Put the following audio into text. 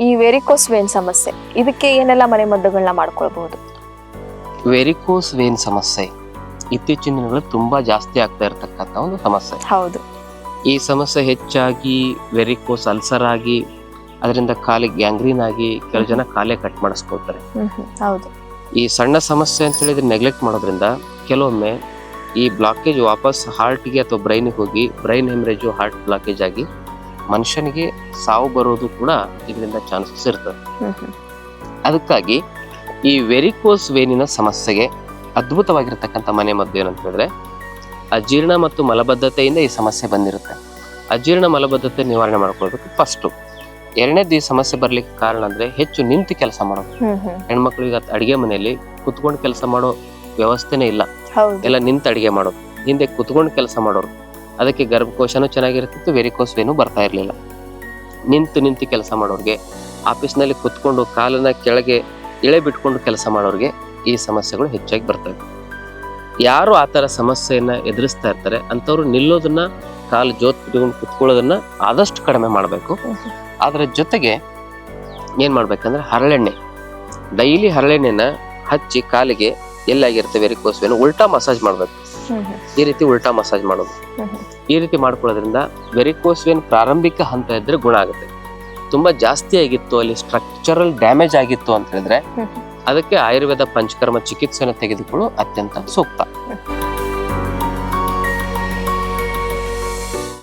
ಈ varicose vane ಸಮಸ್ಯೆ ಇದಕ್ಕೆ ಏನೆಲ್ಲ ಮನೆಮದ್ದುಗಳನ್ನ ಮಾಡ್ಕೊಳ್ಬಹುದು? ವೆರಿಕೋಸ್ ವೇನ್ ಸಮಸ್ಯೆ ಇತ್ತೀಚಿನ ದಿನಗಳಲ್ಲಿ ತುಂಬಾ ಜಾಸ್ತಿ ಆಗ್ತಾ ಇರತಕ್ಕಂತ ಒಂದು ಸಮಸ್ಯೆ. ಹೌದು. ಈ ಸಮಸ್ಯೆ ಹೆಚ್ಚಾಗಿ ವೆರಿಕೋಸ್ ಅಲ್ಸರ್ ಆಗಿ ಅದರಿಂದ ಕಾಲಿಗೆ ಗ್ಯಾಂಗ್ರೀನ್ ಆಗಿ ಕೆಲವು ಜನ ಕಾಲೇ ಕಟ್ ಮಾಡಿಸ್ಕೊಳ್ತಾರೆ. ಹೌದು. ಈ ಸಣ್ಣ ಸಮಸ್ಯೆ ಅಂತ ಹೇಳಿದ್ರೆ ನೆಗ್ಲೆಕ್ಟ್ ಮಾಡೋದ್ರಿಂದ ಕೆಲವೊಮ್ಮೆ ಈ ಬ್ಲಾಕೇಜ್ ವಾಪಸ್ ಹಾರ್ಟ್ಗೆ ಅಥವಾ ಬ್ರೈನ್ಗೆ ಹೋಗಿ ಬ್ರೈನ್ ಹೆಮರೇಜು ಹಾರ್ಟ್ ಬ್ಲಾಕೇಜ್ ಆಗಿ ಮನುಷ್ಯನಿಗೆ ಸಾವು ಬರೋದು ಕೂಡ ಇದರಿಂದ ಚಾನ್ಸಸ್ ಇರ್ತದೆ. ಅದಕ್ಕಾಗಿ ಈ ವೆರಿಕೋಸ್ ವೇನಿನ ಸಮಸ್ಯೆಗೆ ಅದ್ಭುತವಾಗಿರ್ತಕ್ಕಂಥ ಮನೆ ಮದ್ದು ಏನಂತ ಹೇಳಿದ್ರೆ, ಅಜೀರ್ಣ ಮತ್ತು ಮಲಬದ್ಧತೆಯಿಂದ ಈ ಸಮಸ್ಯೆ ಬಂದಿರುತ್ತೆ. ಅಜೀರ್ಣ ಮಲಬದ್ಧತೆ ನಿವಾರಣೆ ಮಾಡ್ಕೊಳ್ಬೇಕು ಫಸ್ಟು. ಎರಡನೇದು ಈ ಸಮಸ್ಯೆ ಬರ್ಲಿಕ್ಕೆ ಕಾರಣ ಅಂದ್ರೆ ಹೆಚ್ಚು ನಿಂತು ಕೆಲಸ ಮಾಡೋದು. ಹೆಣ್ಮಕ್ಳಿಗೆ ಅಡಿಗೆ ಮನೆಯಲ್ಲಿ ಕುತ್ಕೊಂಡು ಕೆಲಸ ಮಾಡೋ ವ್ಯವಸ್ಥೆನೇ ಇಲ್ಲ, ಎಲ್ಲ ನಿಂತು ಅಡಿಗೆ ಮಾಡೋದು. ಹಿಂದೆ ಕುತ್ಕೊಂಡು ಕೆಲಸ ಮಾಡೋರು, ಅದಕ್ಕೆ ಗರ್ಭಕೋಶನೂ ಚೆನ್ನಾಗಿರ್ತಿತ್ತು, ವೆರಿಕೋಸ್ ವೇನು ಬರ್ತಾ ಇರಲಿಲ್ಲ. ನಿಂತು ಕೆಲಸ ಮಾಡೋರಿಗೆ, ಆಫೀಸ್ನಲ್ಲಿ ಕುತ್ಕೊಂಡು ಕಾಲನ್ನ ಕೆಳಗೆ ಇಳೆ ಬಿಟ್ಕೊಂಡು ಕೆಲಸ ಮಾಡೋರಿಗೆ ಈ ಸಮಸ್ಯೆಗಳು ಹೆಚ್ಚಾಗಿ ಬರ್ತವೆ. ಯಾರು ಆ ಥರ ಸಮಸ್ಯೆಯನ್ನ ಎದುರಿಸ್ತಾ ಇರ್ತಾರೆ ಅಂಥವ್ರು ನಿಲ್ಲೋದನ್ನ, ಕಾಲು ಜೋತ್ ಬಿಟ್ಕೊಂಡು ಕುತ್ಕೊಳ್ಳೋದನ್ನ ಆದಷ್ಟು ಕಡಿಮೆ ಮಾಡಬೇಕು. ಅದರ ಜೊತೆಗೆ ಏನ್ ಮಾಡ್ಬೇಕಂದ್ರೆ ಹರಳೆಣ್ಣೆ, ಡೈಲಿ ಹರಳೆಣ್ಣೆನ ಹಚ್ಚಿ ಕಾಲಿಗೆ ಎಲ್ಲಾಗಿರುತ್ತೆ ವೆರಿಕೋಸ್ ವೇನು ಉಲ್ಟಾ ಮಸಾಜ್ ಮಾಡ್ಬೇಕು. ಈ ರೀತಿ ಉಲ್ಟಾ ಮಸಾಜ್ ಮಾಡೋದು. ಈ ರೀತಿ ಮಾಡ್ಕೊಳ್ಳೋದ್ರಿಂದ ವೆರಿಕೋಸ್ ವೇನ್ ಪ್ರಾರಂಭಿಕ ಹಂತ ಇದ್ರೆ ಗುಣ ಆಗುತ್ತೆ. ತುಂಬಾ ಜಾಸ್ತಿ ಆಗಿತ್ತು, ಅಲ್ಲಿ ಸ್ಟ್ರಕ್ಚರಲ್ ಡ್ಯಾಮೇಜ್ ಆಗಿತ್ತು ಅಂತ ಹೇಳಿದ್ರೆ ಅದಕ್ಕೆ ಆಯುರ್ವೇದ ಪಂಚಕರ್ಮ ಚಿಕಿತ್ಸೆಯನ್ನು ತೆಗೆದುಕೊಳ್ಳು ಅತ್ಯಂತ ಸೂಕ್ತ.